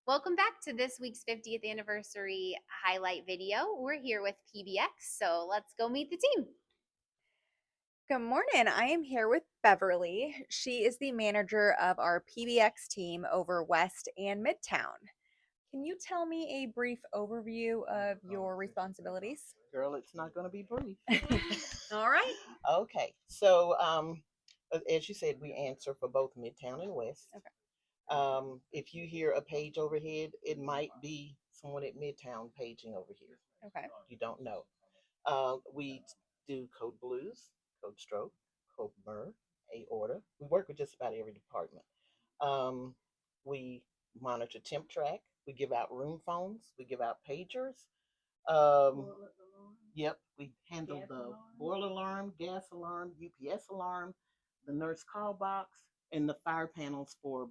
Welcome back to this week's 50th anniversary highlight video. We're here with PBX, so let's go meet the team. Good morning. I am here with Beverly. She is the manager of our PBX team over West and Midtown. Can you tell me a brief overview of your responsibilities? Girl, it's not going to be brief. All right. Okay, so as you said, we answer for both Midtown and West. Okay. If you hear a page overhead, it might be someone at Midtown paging over here. Okay. You don't know. We do code blues, code stroke, code myrrh, aorta. We work with just about every department. We monitor temp track. We give out room phones. We give out pagers. Yep, we handle the boiler alarm, gas alarm, UPS alarm, the nurse call box, and the fire panels for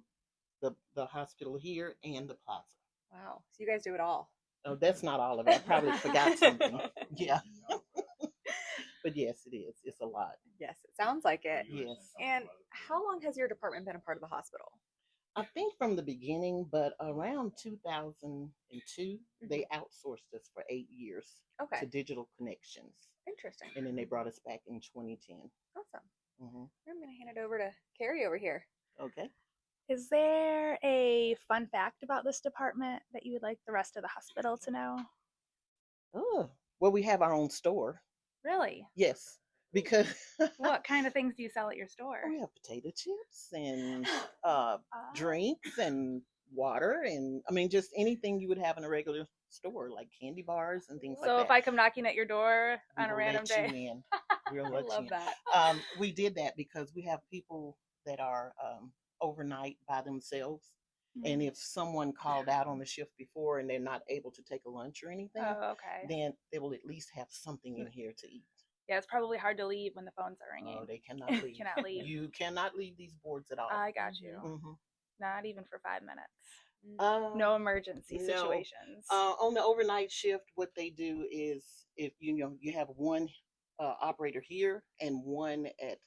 the hospital here and the plaza. Wow. So you guys do it all. Oh, that's not all of it. I probably forgot something. Yeah. But yes, it is. It's a lot. Yes, it sounds like it. Yes. And how long has your department been a part of the hospital? I think from the beginning, but around 2002, they outsourced us for 8 years to Digital Connections. Interesting. And then they brought us back in 2010. Awesome. Mm-hmm. I'm going to hand it over to Carrie over here. Okay. Is there a fun fact about this department that you would like the rest of the hospital to know? Oh, well, we have our own store. Really? Yes, because What kind of things do you sell at your store? we have potato chips and drinks and water and I mean just anything you would have in a regular store, like candy bars and things like that. So if I come knocking at your door on a will random let day, you in. We'll I let love you that. in. We did that because we have people that are overnight by themselves. And if someone called out on the shift before and they're not able to take a lunch or anything, Oh, okay. then they will at least have something in here to eat. Yeah, it's probably hard to leave when the phones are ringing. Oh, they cannot leave. Cannot leave. You cannot leave these boards at all. I got you. Mm-hmm. Not even for 5 minutes. No emergency situations. On the overnight shift, what they do is if you have one operator here and one at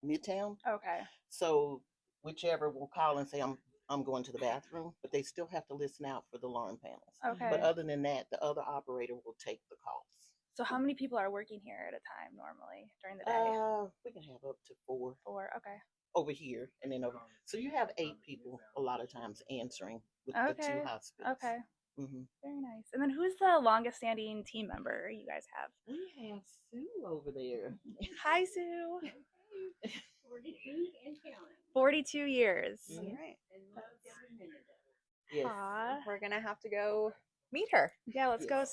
Midtown. Okay. So whichever will call and say I'm going to the bathroom, but they still have to listen out for the alarm panels. Okay. But other than that, the other operator will take the calls. So how many people are working here at a time normally during the day? We can have up to 4. 4. Okay. Over here and then over. So you have 8 people a lot of times answering with the 2 hospitals. Okay. Mm-hmm. Very nice. And then who's the longest standing team member you guys have? We have Sue over there. Hi, Sue. 42 and counting. 42 years. Mm-hmm. All right. Yes. Aww. We're going to have to go meet her. Yeah, let's go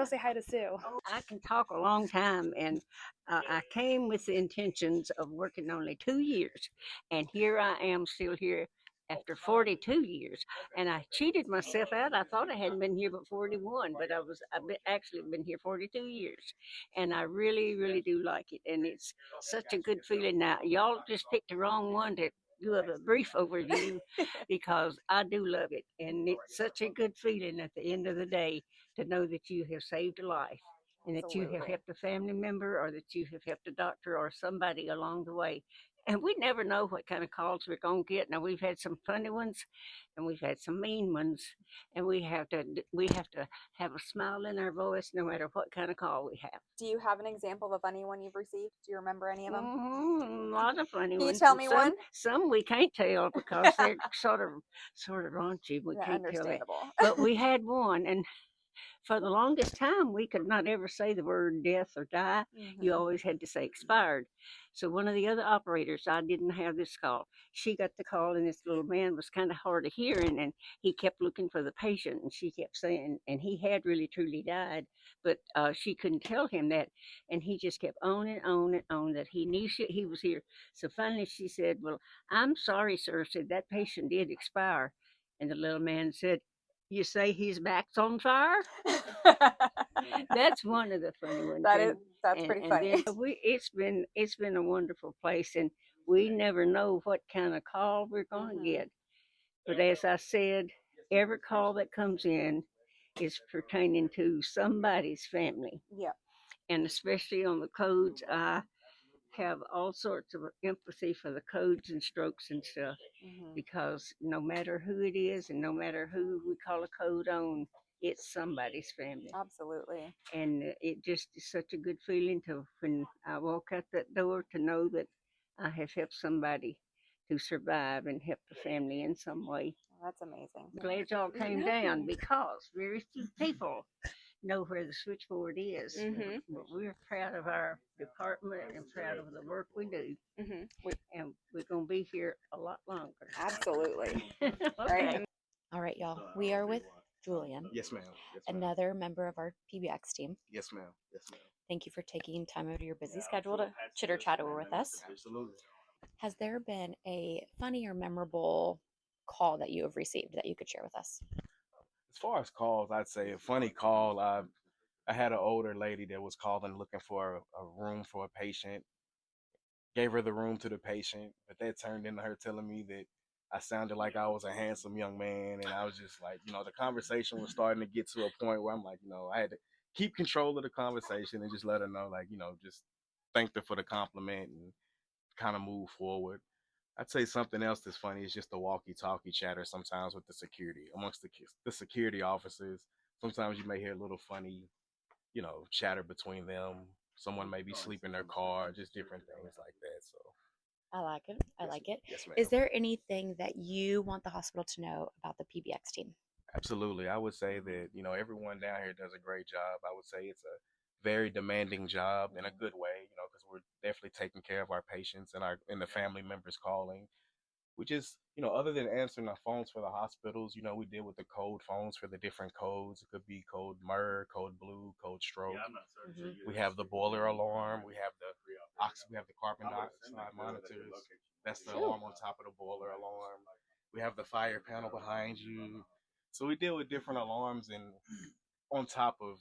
say hi to Sue. I can talk a long time, and I came with the intentions of working only 2 years, and here I am still here after 42 years, and I cheated myself out. I thought I hadn't been here but 41, but actually been here 42 years, and I really, really do like it, and it's such a good feeling. Now, y'all just picked the wrong one to do a brief overview because I do love it, and it's such a good feeling at the end of the day to know that you have saved a life and that you have helped a family member or that you have helped a doctor or somebody along the way. And we never know what kind of calls we're going to get. Now, we've had some funny ones and we've had some mean ones, and we have to have a smile in our voice no matter what kind of call we have. Do you have an example of a funny one you've received? Do you remember any of them? A lot of funny ones. Can you tell me one? Some we can't tell because they're sort of raunchy. We can't tell it. But we had one, and for the longest time, we could not ever say the word death or die. Mm-hmm. You always had to say expired. So one of the other operators, I didn't have this call. She got the call, and this little man was kind of hard of hearing, and he kept looking for the patient, and she kept saying, and he had really truly died, but she couldn't tell him that, and he just kept on and on and on that he knew he was here. So finally she said, well, I'm sorry, sir, said that patient did expire. And the little man said, you say his back's on fire? That's one of the funny ones. That's pretty funny. It's been a wonderful place, and we never know what kind of call we're going to get. But as I said, every call that comes in is pertaining to somebody's family. Yeah. And especially on the codes, I have all sorts of empathy for the codes and strokes and stuff, because no matter who it is and no matter who we call a code on, it's somebody's family. Absolutely. And it just is such a good feeling to, when I walk out that door, to know that I have helped somebody to survive and help the family in some way. That's amazing. I'm glad y'all came down, because very few people know where the switchboard is. But we're proud of our department and proud of the work we do. And we're going to be here a lot longer. Absolutely. Okay. All right, y'all. We are with Julian, Yes, ma'am. Yes, ma'am. another member of our PBX team. Yes, ma'am. Yes, ma'am. Thank you for taking time out of your busy schedule to chitter chat over with us. Absolutely. Has there been a funny or memorable call that you have received that you could share with us? As far as calls, I'd say a funny call. I had an older lady that was calling looking for a room for a patient. Gave her the room to the patient, but that turned into her telling me that I sounded like I was a handsome young man, and I was just like, the conversation was starting to get to a point where I'm like, I had to keep control of the conversation and just let her know, like, just thank her for the compliment and kind of move forward. I'd say something else that's funny is just the walkie-talkie chatter sometimes with the security amongst the security officers. Sometimes you may hear a little funny, chatter between them. Someone may be sleeping in their car, just different things like that. So I like it. I like it. yes, ma'am. Is there anything that you want the hospital to know about the PBX team? Absolutely. I would say that, everyone down here does a great job. I would say it's a very demanding job in a good way, because we're definitely taking care of our patients and the family members calling. We just, other than answering the phones for the hospitals, we deal with the code phones for the different codes. It could be code MER, code blue, code stroke. We have the boiler alarm. We have the carbon dioxide monitors. That's the alarm on top of the boiler alarm. We have the fire panel behind you. So we deal with different alarms, and on top of,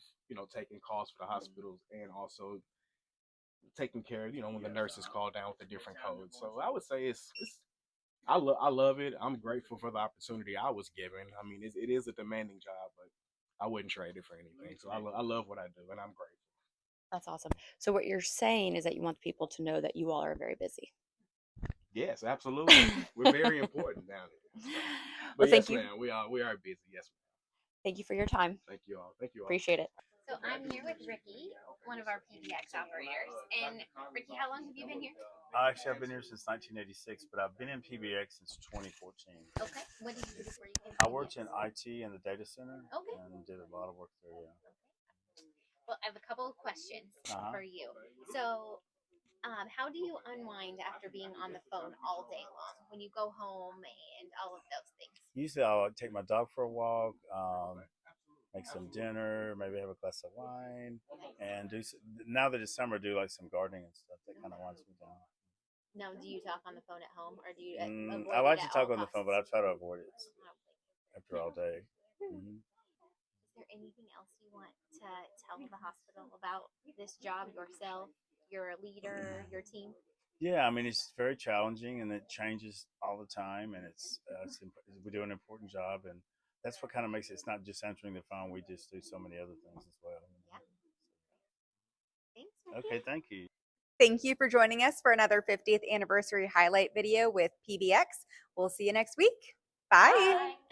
taking calls for the hospitals and also taking care of, when the nurses call down with the different codes. So I would say I love it. I'm grateful for the opportunity I was given. I mean, it is a demanding job, but I wouldn't trade it for anything. So I love what I do, and I'm grateful. That's awesome. So what you're saying is that you want people to know that you all are very busy. Yes, absolutely. We're very important down here. Well, But thank yes, you. ma'am, we are busy. Yes, ma'am. Thank you for your time. Thank you all. Thank you all. Appreciate it. So I'm here with Ricky, one of our PBX operators. And Ricky, how long have you been here? Actually, I've been here since 1986, but I've been in PBX since 2014. Okay. What did you do before you came to I PBX? worked in IT in the data center and did a lot of work there. Yeah. Well, I have a couple of questions Uh-huh. for you. So, how do you unwind after being on the phone all day long when you go home and all of those things? Usually, I'll take my dog for a walk, make some dinner, maybe have a glass of wine, and now that it's summer, do like some gardening and stuff. That kind of winds me down. Now, do you talk on the phone at home, or do you avoid I like it to at talk all on the phone, but I costs? try to avoid it after all day. Is there anything else you want to tell the hospital about this job, yourself, your leader, your team? Yeah, I mean, it's very challenging and it changes all the time, and we do an important job, and that's what kind of makes it. It's not just answering the phone; we just do so many other things as well. Yeah. Thanks, Ricky. Okay, thank you. Thank you for joining us for another 50th anniversary highlight video with PBX. We'll see you next week. Bye. Bye.